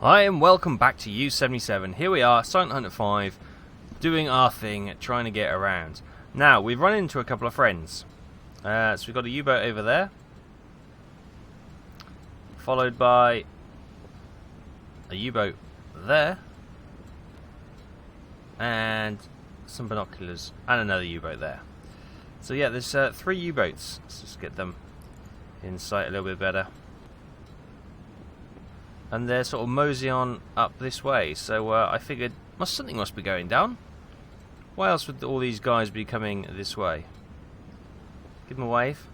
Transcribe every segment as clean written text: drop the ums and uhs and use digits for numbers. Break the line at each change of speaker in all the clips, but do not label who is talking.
Hi and welcome back to U77. Here we are, Silent Hunter 5, doing our thing, trying to get around. Now, we've run into a couple of friends. So we've got a U-boat over there, followed by a U-boat there, and some binoculars, and another U-boat there. So yeah, there's 3 U-boats. Let's just get them in sight a little bit better. And they're sort of mosey on up this way, so I figured something must be going down. Why else would all these guys be coming this way? Give them a wave.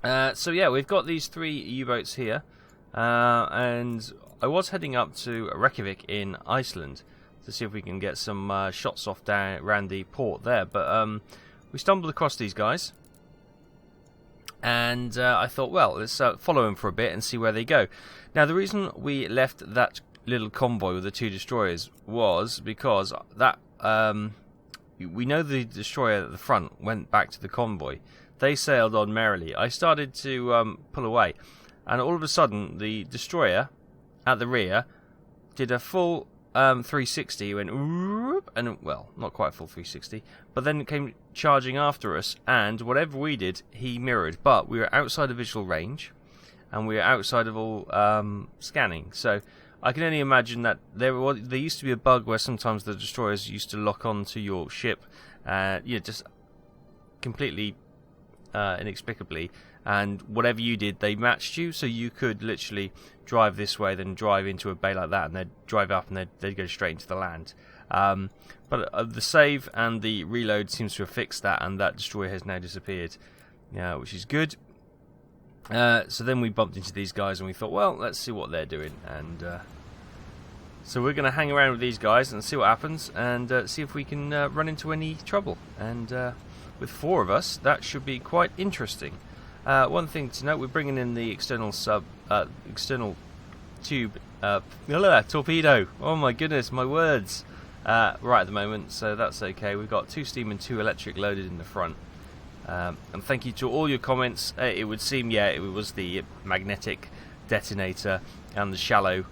So yeah, we've got these 3 U-boats here, and I was heading up to Reykjavik in Iceland to see if we can get some shots off down around the port there, but we stumbled across these guys. And I thought, well, let's follow them for a bit and see where they go. Now, the reason we left that little convoy with the 2 destroyers was because that we know the destroyer at the front went back to the convoy. They sailed on merrily. I started to pull away, and all of a sudden, the destroyer at the rear did a full 360, went whoop, and well, not quite full 360, but then it came charging after us, and whatever we did, he mirrored. But we were outside of visual range, and we were outside of all scanning. So I can only imagine that there used to be a bug where sometimes the destroyers used to lock onto your ship, just completely inexplicably. And whatever you did, they matched you, so you could literally drive this way, then drive into a bay like that, and they'd drive up and they'd go straight into the land. But the save and the reload seems to have fixed that, and that destroyer has now disappeared, which is good. So then we bumped into these guys, and we thought, well, let's see what they're doing. And so we're going to hang around with these guys and see what happens, and see if we can run into any trouble. And with 4 of us, that should be quite interesting. One thing to note, we're bringing in the external tube, torpedo. Oh my goodness, my words. Right at the moment, so that's okay. We've got 2 steam and 2 electric loaded in the front. And thank you to all your comments. It would seem, it was the magnetic detonator and the shallow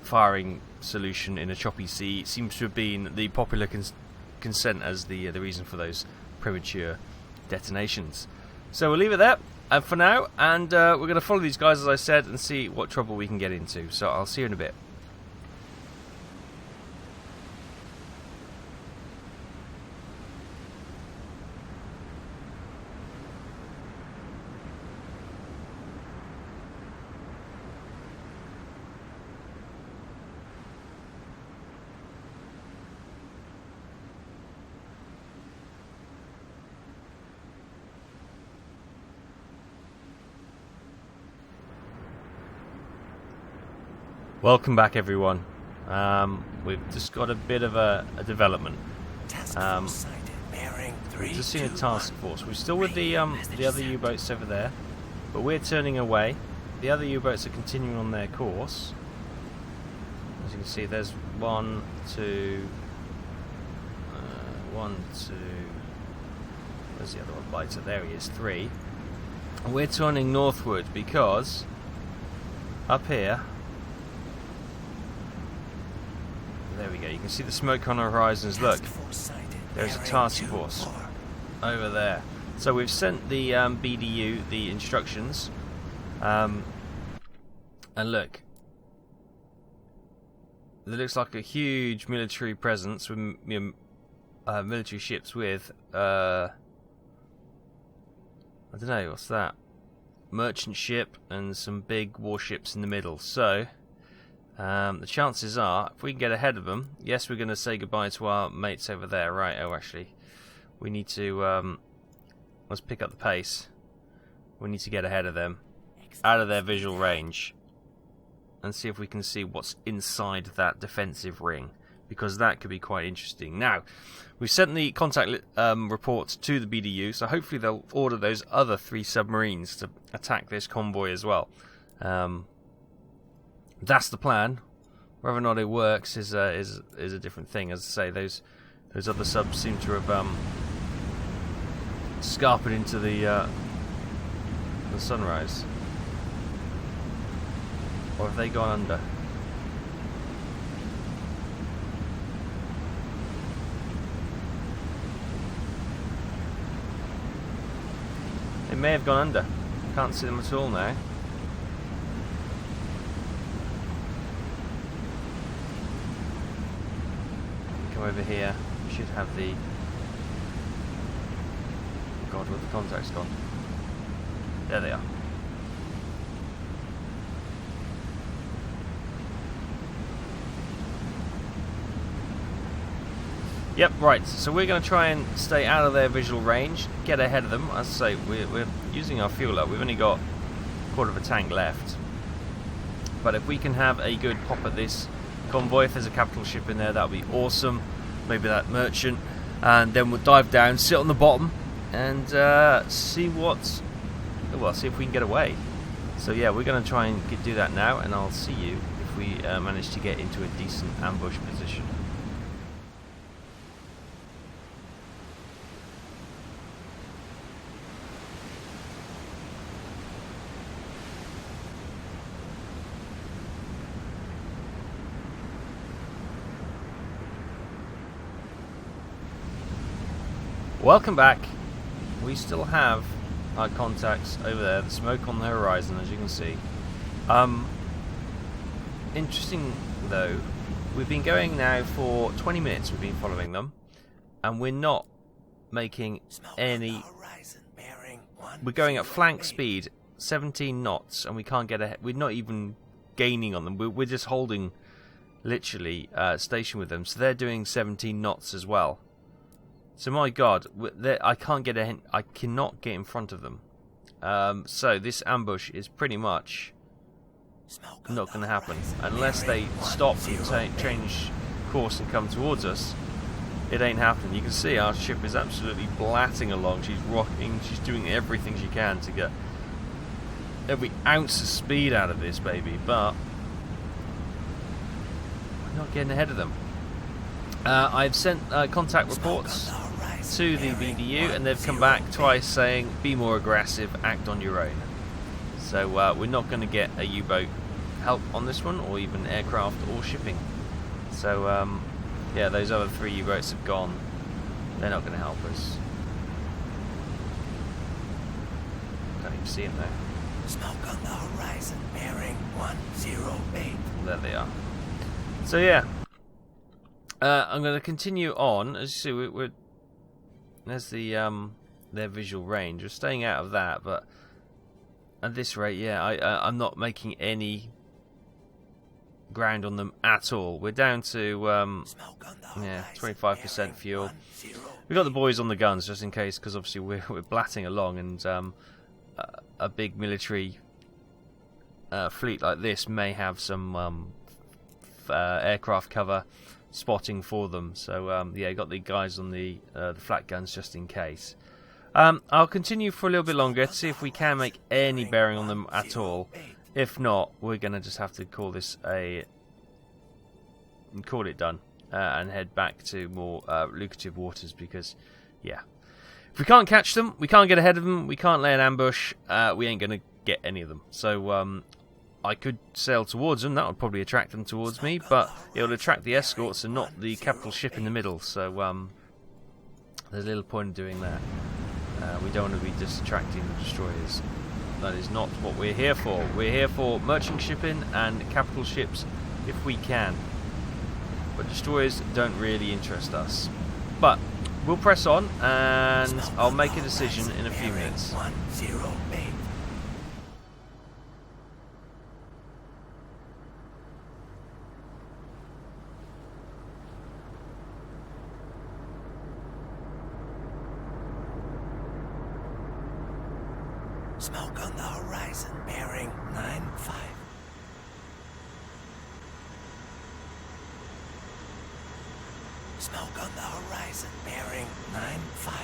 firing solution in a choppy sea. It seems to have been the popular consent as the reason for those premature detonations. So we'll leave it there for now, and we're going to follow these guys, as I said, and see what trouble we can get into. So I'll see you in a bit. Welcome back, everyone. We've just got a bit of a development. We've just seen a task force. We're still with the other U-boats over there, but we're turning away. The other U-boats are continuing on their course. As you can see, there's 1, 2, 1, 2. Where's the other one? Right, so there he is, 3. And we're turning northward because up here. There we go, you can see the smoke on our horizons. Look, there's a task force over there. So we've sent the BDU the instructions, and look, it looks like a huge military presence with military ships with I don't know, what's that? Merchant ship and some big warships in the middle. So the chances are, if we can get ahead of them, yes, we're going to say goodbye to our mates over there. Right, actually, we need to, let's pick up the pace. We need to get ahead of them, out of their visual range, and see if we can see what's inside that defensive ring, because that could be quite interesting. Now, we've sent the contact report to the BDU, so hopefully they'll order those other 3 submarines to attack this convoy as well. That's the plan. Whether or not it works is a different thing. As I say, those other subs seem to have scarping into the sunrise. Or have they gone under? They may have gone under. Can't see them at all now. Come over here. We should have the... God, where the contact's gone. There they are. Yep, right, so we're going to try and stay out of their visual range, get ahead of them. As I say, we're using our fuel up. We've only got a quarter of a tank left. But if we can have a good pop at this convoy, if there's a capital ship in there, that would be awesome. Maybe that merchant. And then we'll dive down, sit on the bottom, and see what... Well, see if we can get away. So yeah, we're going to try and do that now, and I'll see you if we manage to get into a decent ambush position. Welcome back. We still have our contacts over there, the smoke on the horizon, as you can see. Interesting though, we've been going now for 20 minutes, we've been following them, and we're not making any... We're going at flank speed, 17 knots, and we can't get ahead. We're not even gaining on them, we're just holding, literally, station with them, so they're doing 17 knots as well. So my God, I can't get ahead. I cannot get in front of them. So this ambush is pretty much not going to happen unless they stop and change course and come towards us. It ain't happening. You can see our ship is absolutely blatting along. She's rocking. She's doing everything she can to get every ounce of speed out of this baby, but we're not getting ahead of them. I've sent contact reports to the BDU, and they've come back twice saying, be more aggressive, act on your own. So we're not going to get a U-boat help on this one, or even aircraft or shipping. So yeah, those other 3 U-boats have gone. They're not going to help us. Can't even see them now.
Smoke on the horizon, bearing 108.
There they are. So yeah, I'm going to continue on. As you see, we're there's the their visual range. We're staying out of that, but at this rate, yeah, I'm not making any ground on them at all. We're down to 25% fuel. We've got the boys on the guns just in case, because obviously we're blatting along, and a big military fleet like this may have some aircraft cover spotting for them. So yeah, got the guys on the flat guns just in case. I'll continue for a little bit longer to see if we can make any bearing on them at all. If not, we're gonna just have to call this it done and head back to more lucrative waters, because yeah, if we can't catch them, we can't get ahead of them, we can't lay an ambush, we ain't gonna get any of them. So I could sail towards them, that would probably attract them towards me, but it would attract the escorts and not the capital ship in the middle, so there's little point in doing that. We don't want to be distracting the destroyers. That is not what we're here for. We're here for merchant shipping and capital ships if we can. But destroyers don't really interest us. But we'll press on, and I'll make a decision in a few minutes.
Smoke on the horizon, bearing 95. Smoke on the horizon, bearing 95.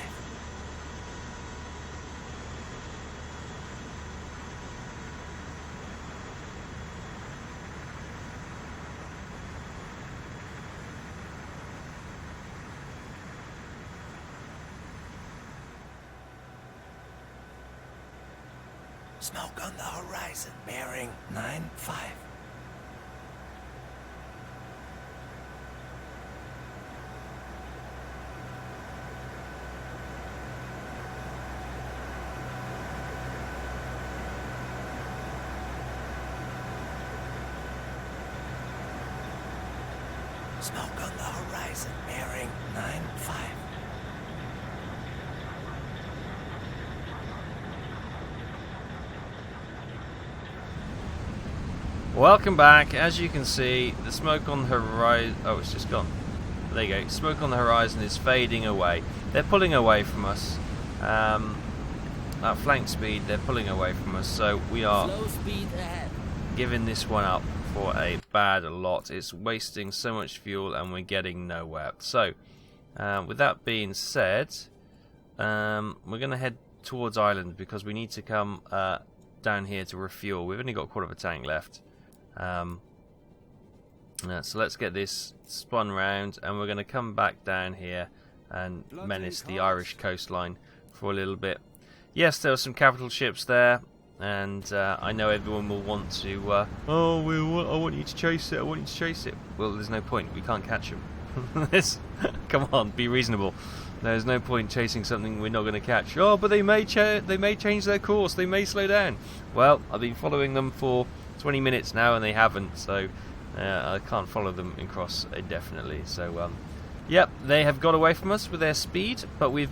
Smoke on the horizon, bearing 95. Smoke on the horizon, bearing 9-5.
Welcome back. As you can see, the smoke on the horizon... Oh, it's just gone. There you go. Smoke on the horizon is fading away. They're pulling away from us. At flank speed, they're pulling away from us. So we are
Slow speed ahead.
giving this one up for a bad lot. It's wasting so much fuel and we're getting nowhere. So, with that being said, we're going to head towards Island because we need to come down here to refuel. We've only got a quarter of a tank left. So let's get this spun round and we're going to come back down here and menace the Irish coastline for a little bit. Yes, there are some capital ships there, and I know everyone will want to I want you to chase it, I want you to chase it. Well, there's no point, we can't catch them. Come on, be reasonable. There's no point chasing something we're not going to catch. Oh, but they may change their course, they may slow down. Well, I've been following them for 20 minutes now and they haven't, so I can't follow them across indefinitely. So yep, they have got away from us with their speed, but we've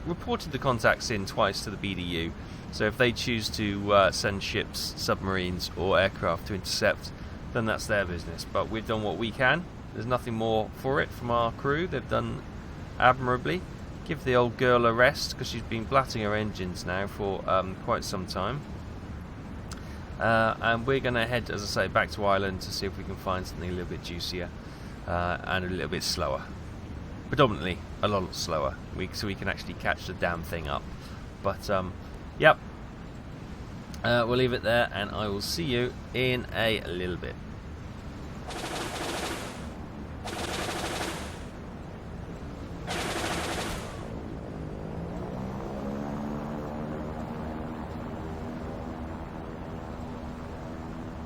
reported the contacts in twice to the BDU, so if they choose to send ships, submarines or aircraft to intercept, then that's their business. But we've done what we can. There's nothing more for it from our crew. They've done admirably. Give the old girl a rest because she's been blatting her engines now for quite some time. And we're going to head, as I say, back to Ireland to see if we can find something a little bit juicier and a little bit slower. Predominantly a lot slower, so we can actually catch the damn thing up. But yep, we'll leave it there and I will see you in a little bit.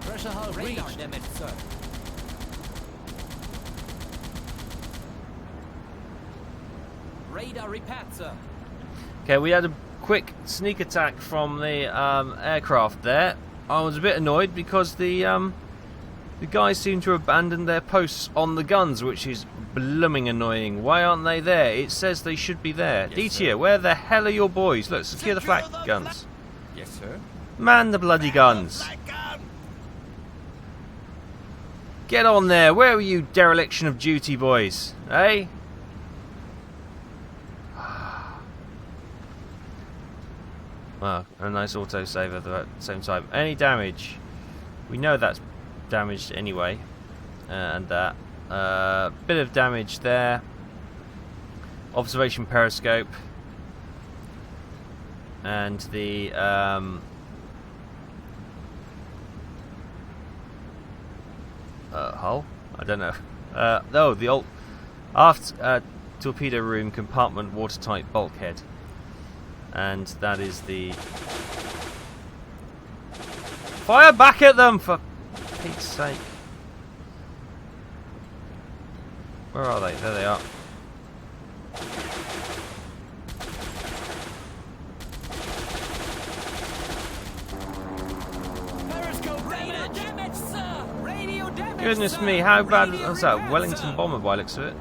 Pressure hull radar damage, sir. Radar repaired, sir.
Okay, we had a quick sneak attack from the aircraft there. I was a bit annoyed because the guys seem to have abandoned their posts on the guns, which is blooming annoying. Why aren't they there? It says they should be there.
Yes,
DTO, where the hell are your boys? Look, secure the flak guns.
Yes, sir.
Man the bloody guns. Get on there. Where are you, dereliction of duty boys? Eh? Well, a nice autosave at the same time. Any damage? We know that's damaged anyway. And that. Bit of damage there. Observation periscope. And the hull? I don't know. No, the old aft torpedo room compartment watertight bulkhead. And that is the... Fire back at them, for Pete's sake. Where are they? There they are.
Periscope radar damage, sir. Radio damage.
Goodness
sir.
me, how bad
Radio
was that?
repaired,
Wellington
sir.
bomber by the looks of it.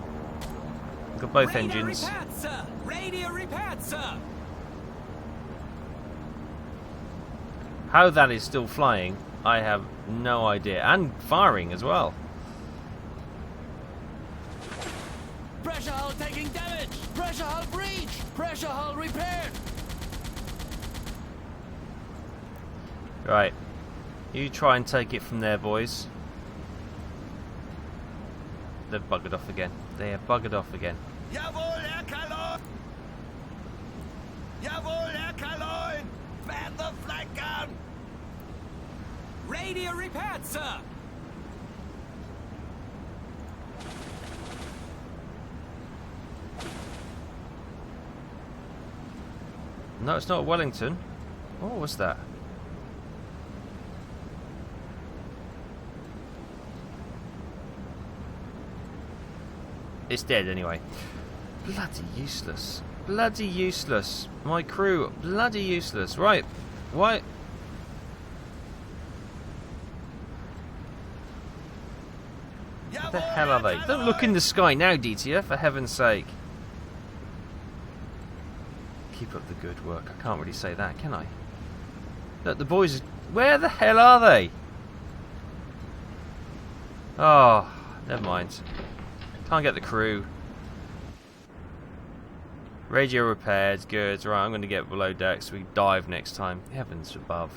Got both
Radio
engines.
repaired, sir. Radio repaired, sir.
How that is still flying, I have no idea. And firing as well.
Pressure hull taking damage. Pressure hull breach. Pressure hull repaired.
Right. You try and take it from there, boys. They've buggered off again. They have buggered off again.
Jawohl, Herr Kaloin! Jawohl, Herr Kaloin! Man the flag gun!
Radio repaired, sir.
No, it's not Wellington. What was that? It's dead anyway. Bloody useless. Bloody useless. My crew, bloody useless. Right. Why? Where the hell are they? Don't look in the sky now, DTF, for heaven's sake. Keep up the good work. I can't really say that, can I? Look, the boys... Where the hell are they? Oh, never mind. Can't get the crew. Radio repaired, good. Right, I'm going to get below deck so we dive next time. Heavens above.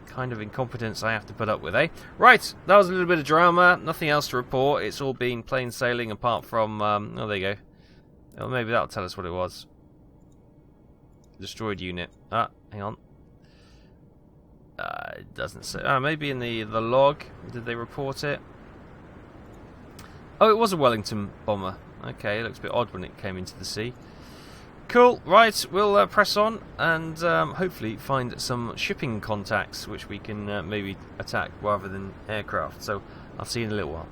Kind of incompetence I have to put up with, eh? Right, that was a little bit of drama. Nothing else to report. It's all been plain sailing apart from... oh, there you go. Well, maybe that'll tell us what it was. Destroyed unit. Ah, hang on. It doesn't say. Maybe in the log. Did they report it? Oh, it was a Wellington bomber. Okay, it looks a bit odd when it came into the sea. Cool, right, we'll press on and hopefully find some shipping contacts which we can maybe attack rather than aircraft. So I'll see you in a little while.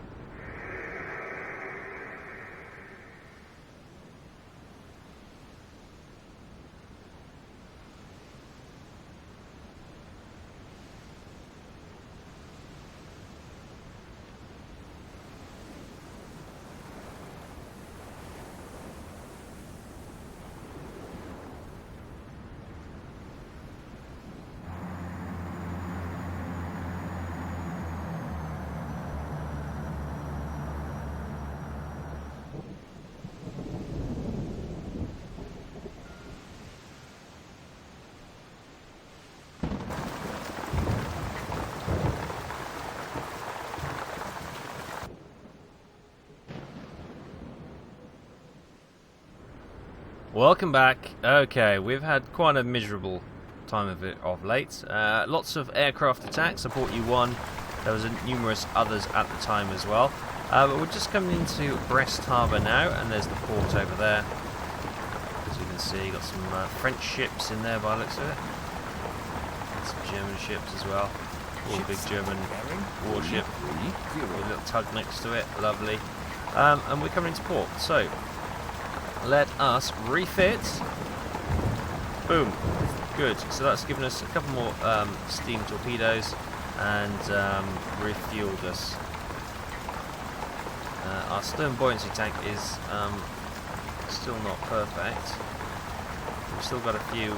Welcome back. Okay, we've had quite a miserable time of it of late. Lots of aircraft attacks. I brought you one. There was numerous others at the time as well. But we're just coming into Brest Harbour now, and there's the port over there. As you can see, got some French ships in there by the looks of it. And some German ships as well. All big German warship. With a little tug next to it. Lovely. And we're coming into port. So, let us refit. Boom. Good. So that's given us a couple more steam torpedoes and refueled us. Our stern buoyancy tank is still not perfect. We've still got a few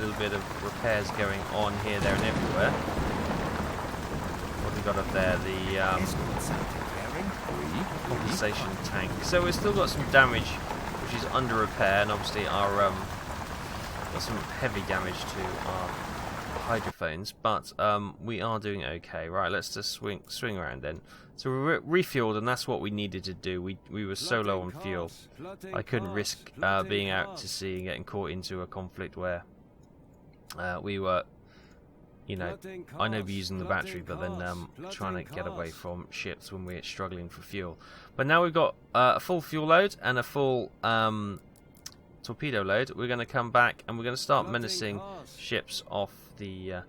little bit of repairs going on here, there and everywhere. What have we got up there? The compensation tank. So we've still got some damage which is under repair, and obviously our got some heavy damage to our hydrophones, but we are doing okay. Right, let's just swing around then. So we refueled, and that's what we needed to do. We were so low on fuel, I couldn't risk being out to sea and getting caught into a conflict where we were, you know, I know we're using the battery, but then trying to get away from ships when we're struggling for fuel. But now we've got a full fuel load and a full torpedo load. We're going to come back and we're going to start menacing ships off the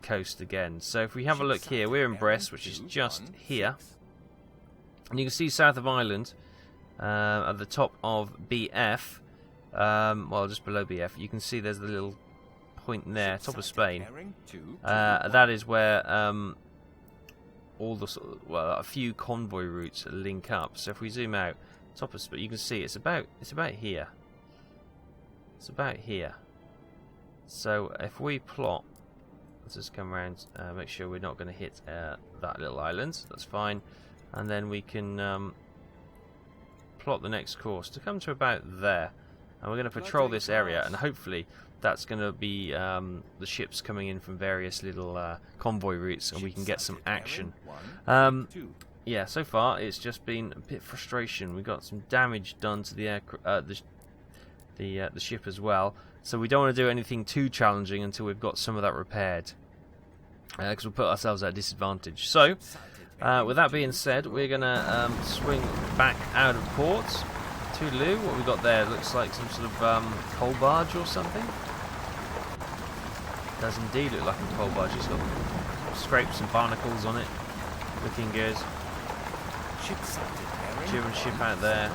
coast again. So if we have a look here, we're in Brest, which is just here, and you can see south of Ireland at the top of BF, well, just below BF, you can see there's the little point there, top of Spain. That is where all the a few convoy routes link up. So if we zoom out, top of Spain, you can see it's about here. It's about here. So if we plot, let's just come around, make sure we're not going to hit that little island. That's fine, and then we can plot the next course to come to about there, and we're going to patrol this area, and hopefully that's going to be the ships coming in from various little convoy routes, and we can get some action. Yeah, so far it's just been a bit frustration. We got some damage done to the the ship as well, so we don't want to do anything too challenging until we've got some of that repaired, because we'll put ourselves at a disadvantage. So, with that being said, we're going to swing back out of port. Toodaloo, what we got there looks like some sort of coal barge or something. Does indeed look like a coal barge. It's got scrapes and barnacles on it. Looking good. German ship out there.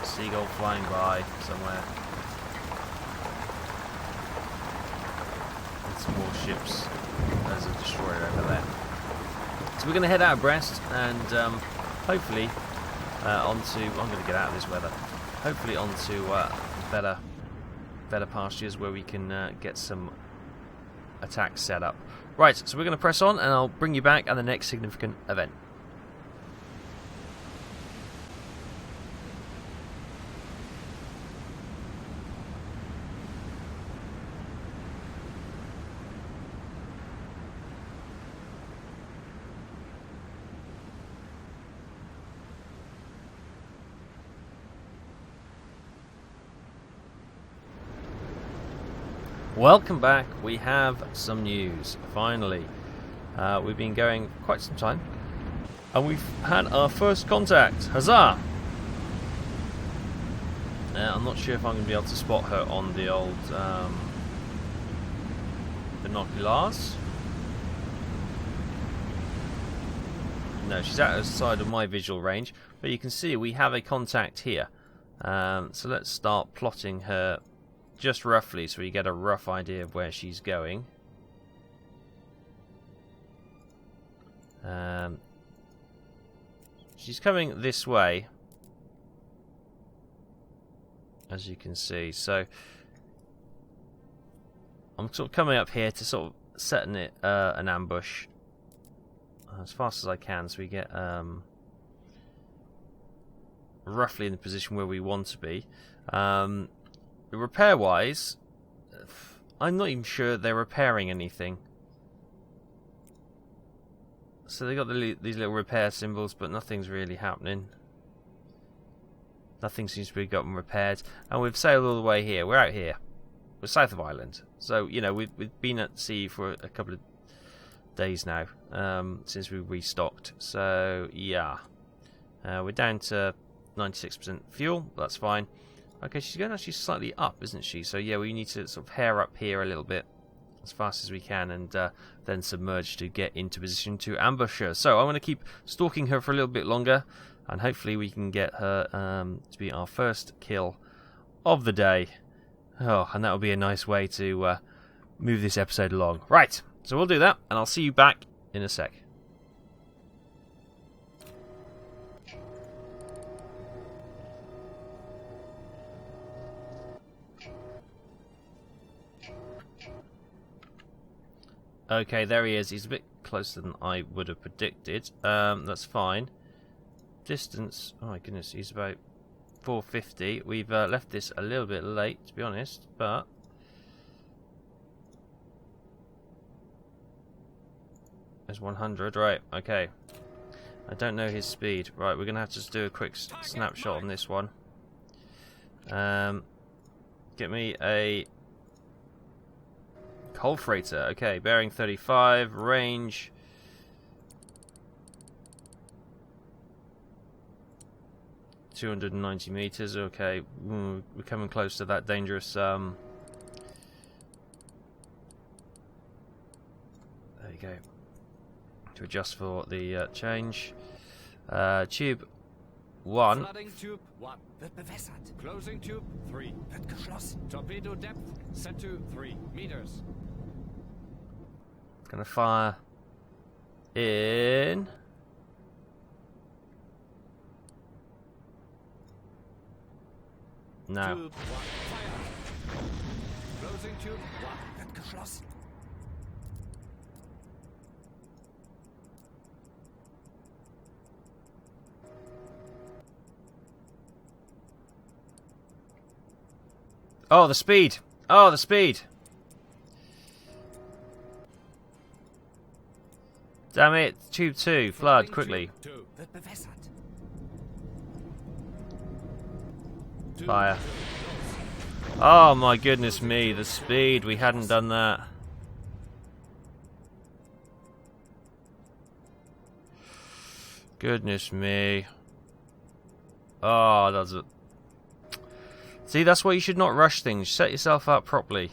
Seagull flying by somewhere. And some more ships There's a destroyer over there. So we're going to head out of Brest and hopefully onto... I'm going to get out of this weather. Hopefully onto better pastures where we can get some attacks set up. Right, so we're going to press on and I'll bring you back at the next significant event. Welcome back. We have some news, finally. We've been going quite some time, and we've had our first contact. Huzzah! I'm not sure if I'm going to be able to spot her on the old binoculars. No, she's outside of my visual range, but you can see we have a contact here. So let's start plotting her just roughly, so you get a rough idea of where she's going. She's coming this way, as you can see. So I'm sort of coming up here to sort of setting it an ambush as fast as I can, so we get roughly in the position where we want to be. Repair-wise, I'm not even sure they're repairing anything. So they got these little repair symbols, but nothing's really happening. Nothing seems to be gotten repaired, and we've sailed all the way here. We're out here. We're south of Ireland, so you know we've been at sea for a couple of days now since we restocked. So yeah, we're down to 96% fuel. That's fine. Okay, she's going actually slightly up, isn't she? So yeah, we need to sort of hair up here a little bit as fast as we can, and then submerge to get into position to ambush her. So I'm going to keep stalking her for a little bit longer, and hopefully we can get her to be our first kill of the day. Oh, and that will be a nice way to move this episode along. Right, so we'll do that, and I'll see you back in a sec. Okay, there he is. He's a bit closer than I would have predicted. That's fine. Distance, oh my goodness, he's about 450. We've left this a little bit late, to be honest, but there's 100. Right, okay. I don't know his speed. Right, we're going to have to just do a quick snapshot on this one. Get me a coal freighter. Okay, bearing 35, range 290 meters. Okay, we're coming close to that dangerous there you go. To adjust for the change. Tube 1.
Flooding tube 1.
Wird bewässert.
Closing tube 3.
Wird geschlossen.
Torpedo depth set to 3 meters.
Gonna fire in. No.
Tube 1. Fire. Closing tube 1.
Wird geschlossen.
Oh, the speed! Oh, the speed! Damn it! Tube 2, flood quickly.
Wird bewässert.
Fire. Oh my goodness me, the speed, we hadn't done that. Goodness me. Oh, that's it. See, that's why you should not rush things. Set yourself up properly.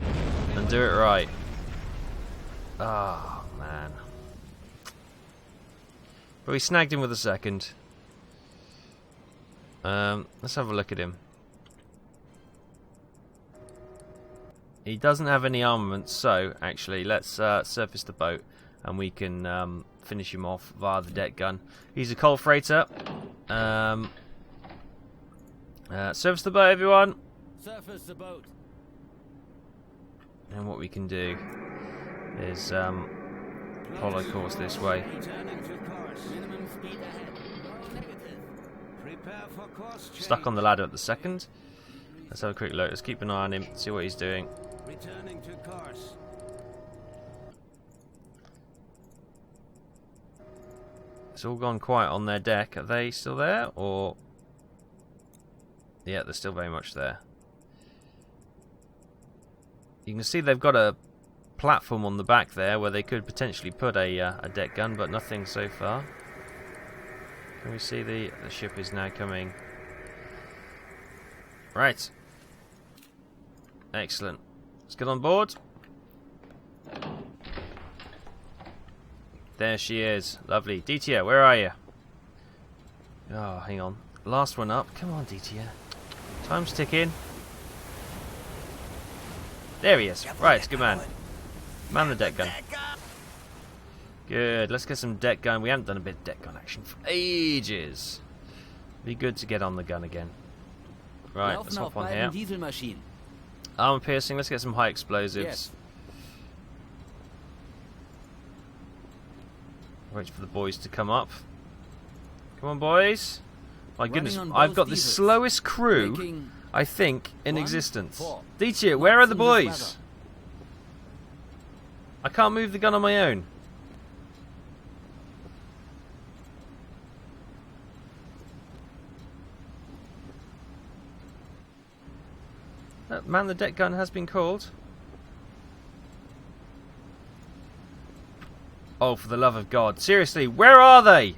And do it right. Oh, man. But we snagged him with a second. Let's have a look at him. He doesn't have any armament, so actually let's surface the boat and we can finish him off via the deck gun. He's a coal freighter. Surface the boat, everyone.
Surface the boat.
And what we can do is follow course this way.
Returning to course. Minimum speed ahead. Negative. Prepare for course change.
Stuck on the ladder at the second. Let's have a quick look. Let's keep an eye on him, see what he's doing.
Returning to course.
It's all gone quiet on their deck. Are they still there, or...? Yeah, they're still very much there. You can see they've got a platform on the back there where they could potentially put a deck gun, but nothing so far. Can we see the ship is now coming? Right. Excellent. Let's get on board. There she is. Lovely. Ditia, where are you? Oh, hang on. Last one up. Come on, Ditia. Time's ticking. There he is. Right, good man. Man the deck gun. Good. Let's get some deck gun. We haven't done a bit of deck gun action for ages. Be good to get on the gun again. Right, let's hop on here.
Diesel machine.
Armor piercing. Let's get some high explosives.
Yes.
Wait for the boys to come up. Come on, boys. My goodness,
Running on
I've
both
got the
diesels.
slowest crew,
Making
I think, in
1,
existence.
4.
Ditia, where are the
Knots in this
boys? I can't move the gun on my own. Man, the deck gun has been called. Oh, for the love of God. Seriously, where are they?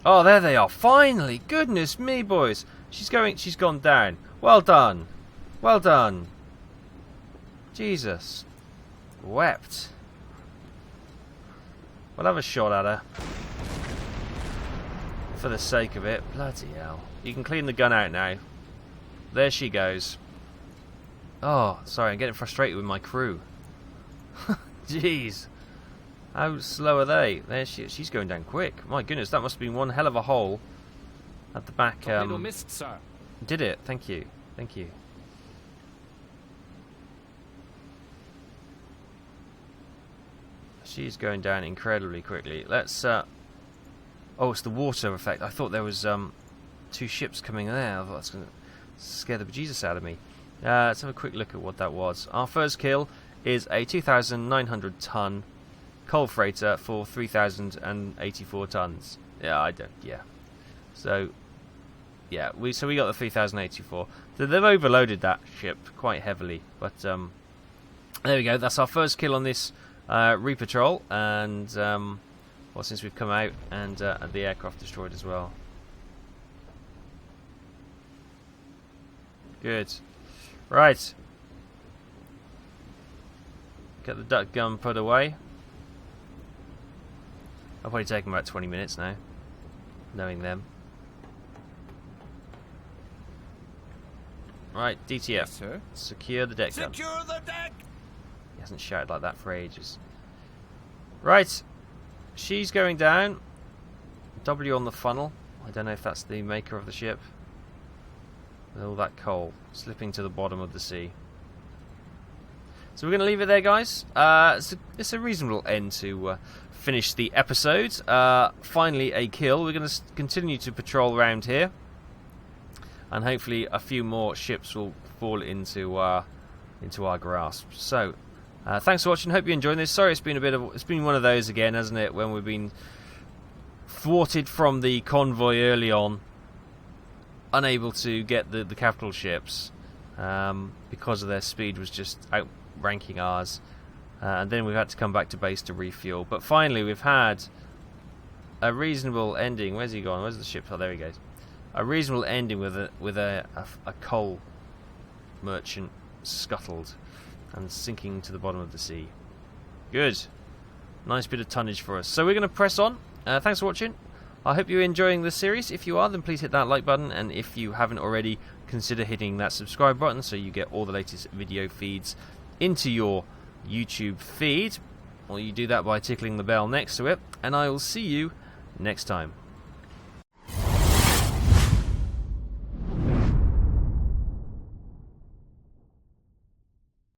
Oh, there they are. Finally. Goodness me, boys. She's gone down. Well done. Well done. Jesus. Wept. We'll have a shot at her. For the sake of it. Bloody hell. You can clean the gun out now. There she goes. Oh, sorry, I'm getting frustrated with my crew. Jeez. How slow are they? There she's going down quick. My goodness, that must have been one hell of a hole at the back.
Torpedo missed, sir.
Did it? Thank you. Thank you. She's going down incredibly quickly. Let's oh, it's the water effect. I thought there was 2 ships coming there. I thought that's going to scare the bejesus out of me. Let's have a quick look at what that was. Our first kill is a 2,900 ton coal freighter for 3,084 tons. Yeah, yeah. So, yeah, we got the 3,084. So they've overloaded that ship quite heavily, but there we go. That's our first kill on this repatrol, and well, since we've come out, and the aircraft destroyed as well. Good. Right. Get the duck gun put away. I'll probably take them about 20 minutes now, knowing them. Right, DTF.
Yes, sir.
Secure the deck gun.
Secure the deck!
He hasn't shouted like that for ages. Right. She's going down. W on the funnel. I don't know if that's the maker of the ship. With all that coal slipping to the bottom of the sea. So we're going to leave it there, guys. It's a reasonable end to finish the episode. Finally a kill. We're going to continue to patrol around here, and hopefully a few more ships will fall into our grasp. So thanks for watching. Hope you enjoyed this. Sorry, it's been one of those again, hasn't it? When we've been thwarted from the convoy early on, unable to get the capital ships because of their speed was just outranking ours, and then we've had to come back to base to refuel. But finally we've had a reasonable ending. Where's he gone? Where's the ship? Oh, there he goes. A reasonable ending with a coal merchant scuttled and sinking to the bottom of the sea. Good. Nice bit of tonnage for us. So we're going to press on. Thanks for watching. I hope you're enjoying the series. If you are, then please hit that like button, and if you haven't already, consider hitting that subscribe button so you get all the latest video feeds into your YouTube feed. Or you do that by tickling the bell next to it, and I will see you next time.